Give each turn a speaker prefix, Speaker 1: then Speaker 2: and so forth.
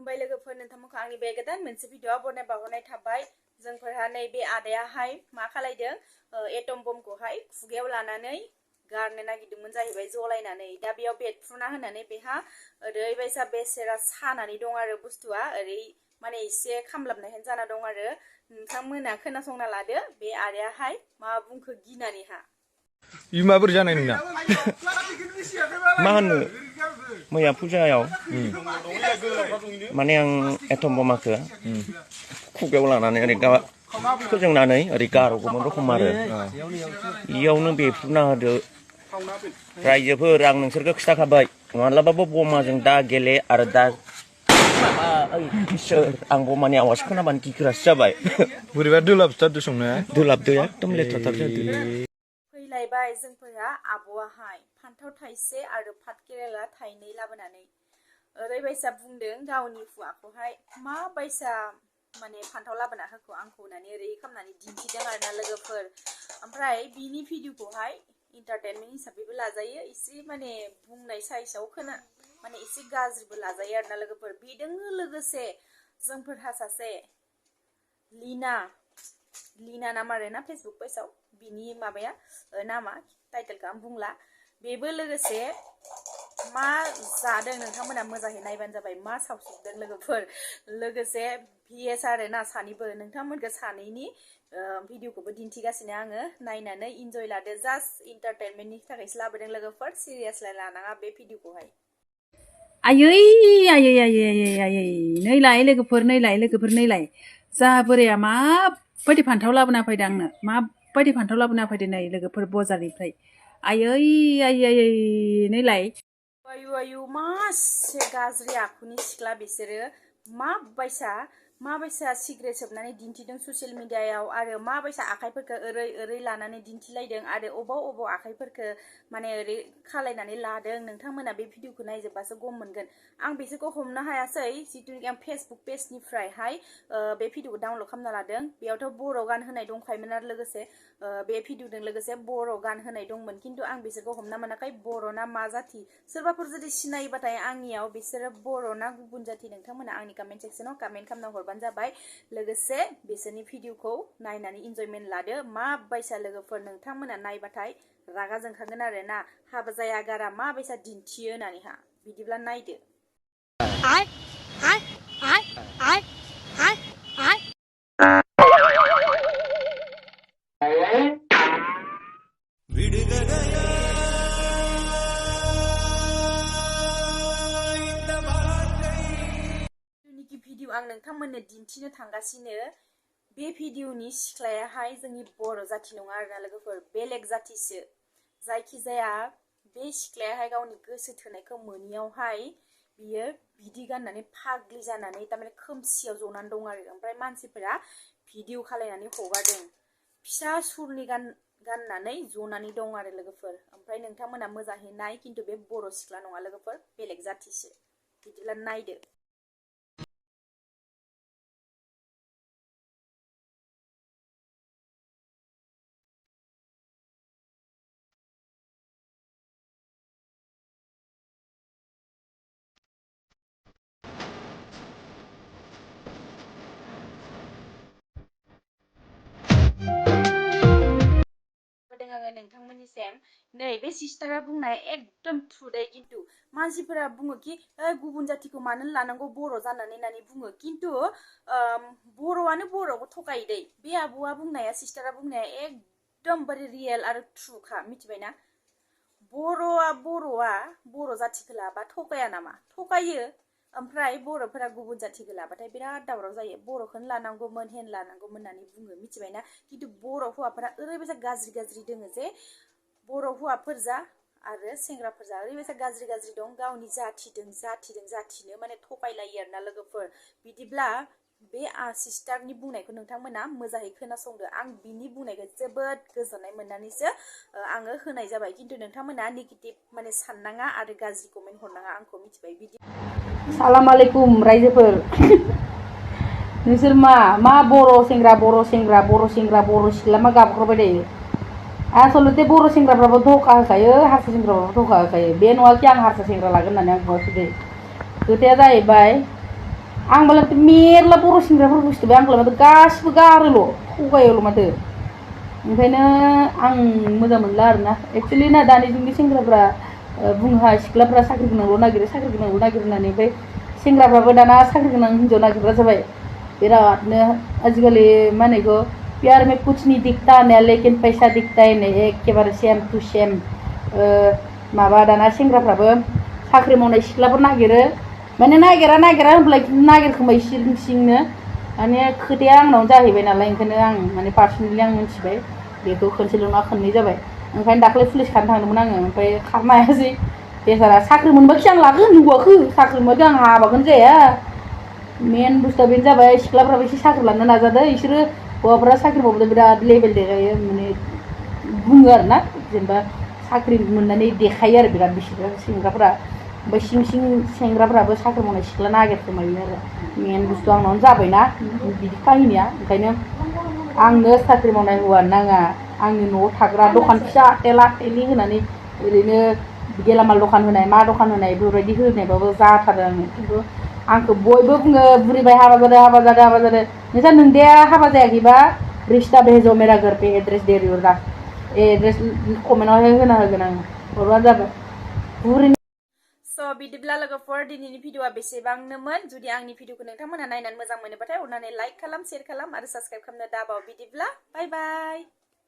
Speaker 1: खुलुमबाय लोगोफोर नोंथांमोनखौ आंनि बे गोदान मोनसे भिडिअ बरनाय बावहरनाय थाबाय जोंफोरहा नैबे आदायाहाय मा खालायदों एटम बमखौहाय खुगायाव लानानै गारनो नागिरदोंमोन जाहैबाय जलायनानै दा बेयाव बेरफ्रुना होनानै बेहा ओरैबायसा बेसेरा सानानै दं आरो बुस्थुआ ओरै माने एसे खामलाबनाय जाना दं आरो नोंथांमोना खोनासंना लादो बे आदायाहाय मा बुंखो गिनानैहा
Speaker 2: माबोरै जानाय नोंना
Speaker 3: मा होनो मैया फुजायाव माने आं एटम बमाखौ खुगायाव लानानै ओरै फोजोंनानै ओरै गारगौमोन रखम आरो इयावनो बेफ्रुना होदो रायजोफोर आं नोंसोरखौ खिथाखाबाय माब्लाबाबो बमाजों दा गेले आरो दा सोर आं बमानि आवाज खोनाबानो गिग्रासो जाबाय
Speaker 2: बोरैबा दोलाबथारदो संनाया
Speaker 3: दोलाबदो एकदम लेथ्राथार जादो
Speaker 1: फैलायबाय जोंफोरा आब'आहाय फान्थाव थाइसे आरो पाट केरेला थाइनै लाबोनानै ओरैबायसा बुंदों गावनि हुवाखौहाय मा बायसा माने फान्थाव लाबोना होखो आंखौ होननानै ओरै खालामनानै दिन्थिदों आरोना लोगोफोर ओमफ्राय बिनि भिडिअखौहाय इन्टारटेनमेन्ट हिसाबैबो लाजायो एसे माने बुंनाय साइसाव माने एसे गाज्रिबो लाजायो आरोना लोगोफोर बेजों लोगोसे जोंफोरहा सासे लिना नाम आरोना फेसबुक पेजाव बिनि माबाया नामा टाइटेलखौ आं बुंला बेबो लोगोसे मा जादों नोंथांमोना मोजाङै नायबानो जाबाय मा सावसुबदों लोगोफोर लोगोसे भिएस आरोना सानैबो नोंथांमोनखौ सानैनि भिडिअखौबो दिन्थिगासिनो आङो नायनानै इन्जय लादो जास्ट इन्टारटेनमेन्टनि थाखायसो लाबोदों लोगोफोर सिरियासलाय लानाङा बे भिडिअखौहाय
Speaker 4: आयै आयै आयै आयै आयै नैलाय लोगोफोर नैलाय जा बोराया माबायदि फान्थाव लाबोना फैदों आंनो माबायदि फान्थाव लाबोना फैदों नै लोगोफोर बजारनिफ्राय आयै आयै आयै नैलाय
Speaker 1: आयु मासे गाज्रि आखुनि सिख्ला बिसोरो माबायसा सिगारेट सोबनानै दिन्थिदों ससियेल मिडियायाव आरो माबायसा आखाइफोरखौ ओरै लानानै दिन्थिलायदों आरो अबाव आखाइफोरखौ माने ओरै खालायनानै लादों नोंथांमोना बे भिडिअखौ नायजोबबासो गम मोनगोन आं बिसोरखौ हमनो हायासै जिथुनिखि आं फेसबुक पेजनिफ्रायहाय बे भिडिअखौ डाउनलड खालामना लादों बेयावथ' बर' गान होनाय दंखायोमोन आरो लोगोसे बे भिडिअजों लोगोसे बर' गान होनाय दंमोन खिन्थु आं बिसोरखौ हमना मोनाखै बर' ना मा जाथि सोरबाफोर जुदि सिनायोबाथाय आंनियाव बिसोरो बर' ना गुबुन जाथि नोंथांमोना आंनि कमेन्ट सेक्सनाव कमेन्ट खालामना हरबानो जाबाय लोगोसे बिसोरनि भिडिअखौ नायनानै इन्जयमेन्ट लादो माबायसा लोगोफोर नोंथांमोना नायबाथाय रागा जोंखागोन आरो ना हाबा जाया गारा माबायसा दिन्थियो होननानैहा बिदिब्ला नायदो भिडिअ आं नोंथांमोननो दिन्थिनो थांगासिनो बे भिडिअनि सिख्लायाहाय जोंनि बर' जाथि नङा आरोना लोगोफोर बेलेग जाथिसो जायखिजाया बे सिख्लायाहाय गावनि गोसो थोनायखौ मोनियावहाय बियो बिदि गाननानै फाग्लि जानानै थारमाने खोमसियाव जनानै दं आरो ओमफ्राय मानसिफोरा भिडिअ खालायनानै हगारदों फिसा सुरनि गाननानै जनानै दं आरो लोगोफोर ओमफ्राय नोंथांमोना मोजाङै नाय खिन्थु बे बर' सिख्ला नङा लोगोफोर बेलेग जाथिसो बिदिब्ला नायदो नोंथांमोननिसिम नै बे सिस्टारा बुंनाय एकदम ट्रुदै खिन्थु मानसिफोरा बुङो कि गुबुन जातिखौ मानो लानांगौ बर' जानानै होननानै बुङो खिन्थु बर'आनो बर'खौ थगायो दै बे आब'आ बुंनाया सिस्टारा बुंनाया एकदमबारे रियेल आरो ट्रुखा मिथिबायना बर'आ बर' जातिखौ लाबा थगाया नामा थगायो ओमफ्राय बर'फोरा गुबुन जातिखौ लाबाथाय बिराद दावराव जायो बर'खौनो लानांगौमोन हेन लानांगौमोन होननानै बुङो मिथिबायना खिन्थु बर' हौवाफोरा ओरैबायसा गाज्रि दोङो जे बर' हौवाफोर जा आरो सेंग्राफोर जा ओरैबायसा गाज्रि दं गावनि जाथिनो माने थगायलायो आरोना लोगोफोर बिदिब्ला बे सिस्टारनि बुंनायखौ नोंथांमोना मोजाङै खोनासंदो आं बिनि बुंनायखौ जोबोद गोजोननाय मोननानैसो आङो होनाय जाबाय खिन्थु नोंथांमोना नेगेटिभ माने साननाङा आरो गाज्रि कमेन्ट हरनाङा आंखौ मिथिबाय बिदि
Speaker 4: सालाम आलैकुम रायजोफोर नोंसोर मा बर' सिख्ला मा गाबख्रबाय थायो आसलते बर' सेंग्राफ्राबो धोखा होखायो हारसा सेंग्राफ्राबो धोखा होखायो बे नङा कि आं हारसा सेंग्रा लागोन होननानै आं बुङाखै दै खोथाया जाहैबाय आं मालाय मेरला बर' सेंग्राफोरखौ सिथाबाय आंखौलाय माथो गासिबो गारोल' थगायोल' माथो ओंखायनो आं मोजां मोनला आरोना एक्सुवेलि ना दानि जुगनि सेंग्राफ्रा बुंहा सिख्लाफ्रा साख्रि गोनांल' नागिरो साख्रि गोनांल' नागिरो होननानै ओमफ्राय सेंग्राफ्राबो दाना साख्रि गोनां हिन्जाव नागिरग्रा जाबाय बिरादनो आजिखालि मा होनो बेखौ प्यार में कुछ नहीं दिखता होननाया लेकिन पैसा दिखता है एखेबारे सेम टु सेम माबा दाना सेंग्राफ्राबो साख्रि मावनाय सिख्लाफोर नागिरो माने नागिरा होनब्ला नागिरखोमायो सिं सिंनो माने खोथाया आंनावनो जाहैबाय नालाय ओंखायनो आं माने पार्सनेलि आं मिथिबाय बेखौ खनसेल' नङा खननै जाबाय ओंखायनो दाख्लै पुलिस खानो थांदोंमोन आङो ओमफ्राय खारनो हायासै बेसारा साख्रि मोनबाखि आं लागोन नुवाखै साख्रि मोनबाखि आं हाबाखौनो जाया मेन बुस्थुआ बेनो जाबाय सिख्लाफ्राबो एसे साख्रि लानो नाजादो बिसोरो हौवाफ्रा साख्रि मावबाथाय बिराद लेभेल देखायो माने बुङो आरोना जेनेबा साख्रि मोननानै देखायो आरो बिराद बिसोरो सेंग्राफ्रा ओमफ्राय सिं सिं सेंग्राफ्राबो साख्रि मावनाय सिख्ला नागिरखोमायो आरो मेन बुस्थु आंनावनो जाबायना बिदि काहिनिया ओंखायनो आंनो साख्रि मावनाय हौवा नाङा आंनि न'आव थाग्रा दखान फिसा टेला टेलि होनानै ओरैनो गेलामाल दखान होनाय मा दखान होनाय बेफोरबायदि होनायबाबो जाथारो आङो खिन्थु आंखौ बयबो बुङो बुरिबाय हाबा जादों नोंस्रा नोंदाया हाबा जायाखैबा रिश्ता भेजो मेरा घर पे एड्रेस दे रही हूँ एड्रेस कमेन्टआवहाय होना होगोन आं हरबानो जाबाय बुरिनि
Speaker 1: स' बिदिब्ला लोगोफोर दिनैनि भिडिअआ बेसेबांनोमोन जुदि आंनि भिडिअखौ नोंथांमोना नायनानै मोजां मोनोबाथाय अननानै लाइक खालाम शेयार खालाम आरो साबस्क्राइब खालामनो दाबाव बिदिब्ला बाय बाय